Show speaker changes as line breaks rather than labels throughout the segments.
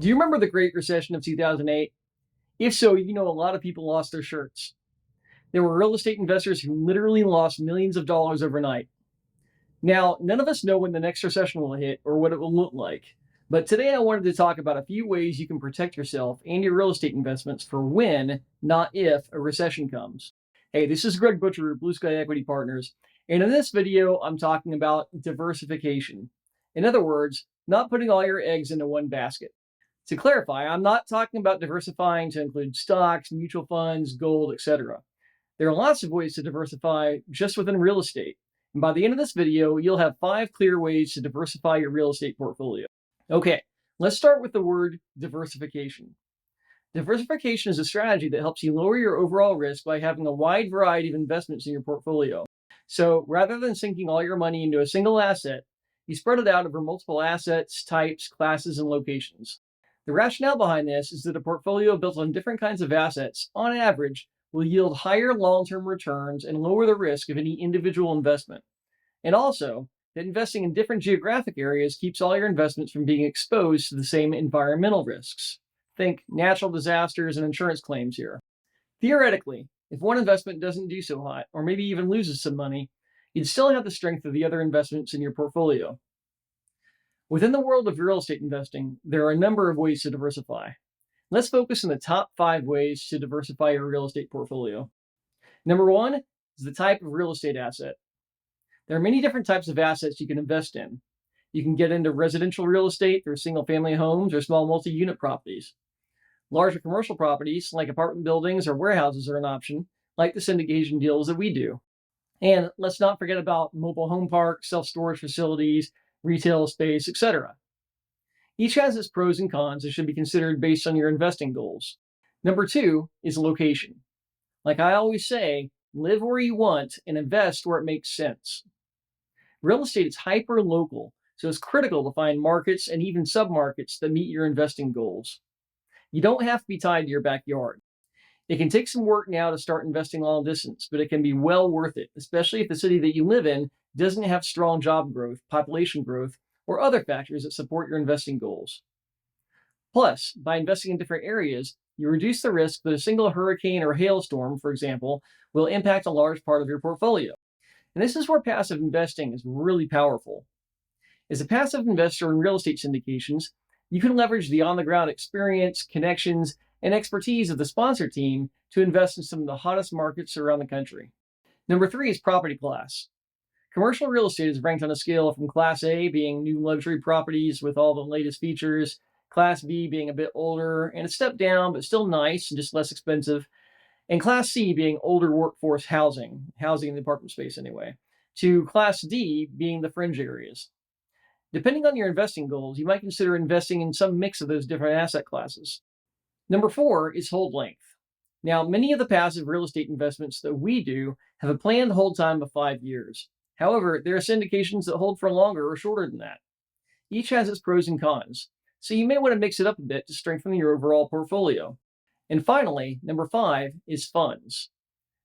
Do you remember the Great Recession of 2008? If so, you know a lot of people lost their shirts. There were real estate investors who literally lost millions of dollars overnight. Now, none of us know when the next recession will hit or what it will look like. But today I wanted to talk about a few ways you can protect yourself and your real estate investments for when, not if, a recession comes. Hey, this is Greg Butcher of BluSky Equity Partners, and in this video, I'm talking about diversification. In other words, not putting all your eggs into one basket. To clarify, I'm not talking about diversifying to include stocks, mutual funds, gold, etc. There are lots of ways to diversify just within real estate. And by the end of this video, you'll have 5 clear ways to diversify your real estate portfolio. Okay, let's start with the word diversification. Diversification is a strategy that helps you lower your overall risk by having a wide variety of investments in your portfolio. So rather than sinking all your money into a single asset, you spread it out over multiple assets, types, classes, and locations. The rationale behind this is that a portfolio built on different kinds of assets, on average, will yield higher long-term returns and lower the risk of any individual investment. And also, that investing in different geographic areas keeps all your investments from being exposed to the same environmental risks. Think natural disasters and insurance claims here. Theoretically, if one investment doesn't do so hot, or maybe even loses some money, you'd still have the strength of the other investments in your portfolio. Within the world of real estate investing, there are a number of ways to diversify. Let's focus on the top 5 ways to diversify your real estate portfolio. Number 1 is the type of real estate asset. There are many different types of assets you can invest in. You can get into residential real estate through single-family homes or small multi-unit properties. Larger commercial properties like apartment buildings or warehouses are an option, like the syndication deals that we do. And let's not forget about mobile home parks, self-storage facilities, retail space, etc. Each has its pros and cons and should be considered based on your investing goals. Number 2 is location. Like I always say, live where you want and invest where it makes sense. Real estate is hyper-local, so it's critical to find markets and even submarkets that meet your investing goals. You don't have to be tied to your backyard. It can take some work now to start investing long distance, but it can be well worth it, especially if the city that you live in doesn't have strong job growth, population growth, or other factors that support your investing goals. Plus, by investing in different areas, you reduce the risk that a single hurricane or hailstorm, for example, will impact a large part of your portfolio. And this is where passive investing is really powerful. As a passive investor in real estate syndications, you can leverage the on-the-ground experience, connections, and expertise of the sponsor team to invest in some of the hottest markets around the country. Number 3 is property class. Commercial real estate is ranked on a scale from Class A being new luxury properties with all the latest features, Class B being a bit older and a step down but still nice and just less expensive, and Class C being older workforce housing in the apartment space anyway, to Class D being the fringe areas. Depending on your investing goals, you might consider investing in some mix of those different asset classes. Number 4 is hold length. Now, many of the passive real estate investments that we do have a planned hold time of 5 years. However, there are syndications that hold for longer or shorter than that. Each has its pros and cons, so you may want to mix it up a bit to strengthen your overall portfolio. And finally, number 5 is funds.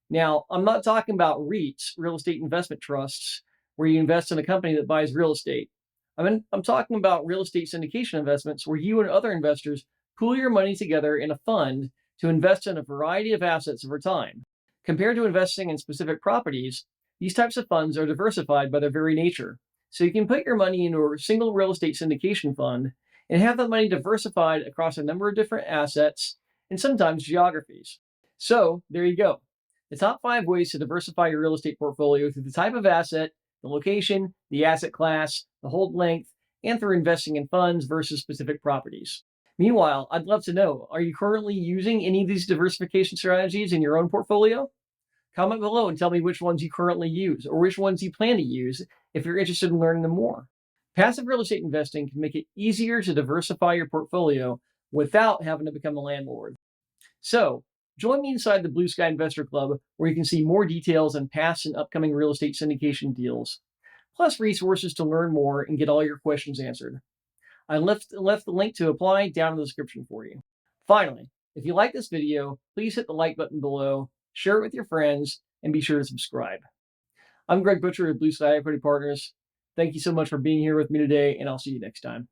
Now, I'm not talking about REITs, real estate investment trusts, where you invest in a company that buys real estate. I'm talking about real estate syndication investments where you and other investors pool your money together in a fund to invest in a variety of assets over time. Compared to investing in specific properties, these types of funds are diversified by their very nature. So you can put your money into a single real estate syndication fund and have that money diversified across a number of different assets and sometimes geographies. So there you go. The top 5 ways to diversify your real estate portfolio through the type of asset, the location, the asset class, the hold length, and through investing in funds versus specific properties. Meanwhile, I'd love to know, are you currently using any of these diversification strategies in your own portfolio? Comment below and tell me which ones you currently use or which ones you plan to use if you're interested in learning them more. Passive real estate investing can make it easier to diversify your portfolio without having to become a landlord. So, join me inside the BluSky Investor Club where you can see more details on past and upcoming real estate syndication deals, plus resources to learn more and get all your questions answered. I left the link to apply down in the description for you. Finally, if you like this video, please hit the like button below, share it with your friends, and be sure to subscribe. I'm Greg Butcher of BluSky Equity Partners. Thank you so much for being here with me today, and I'll see you next time.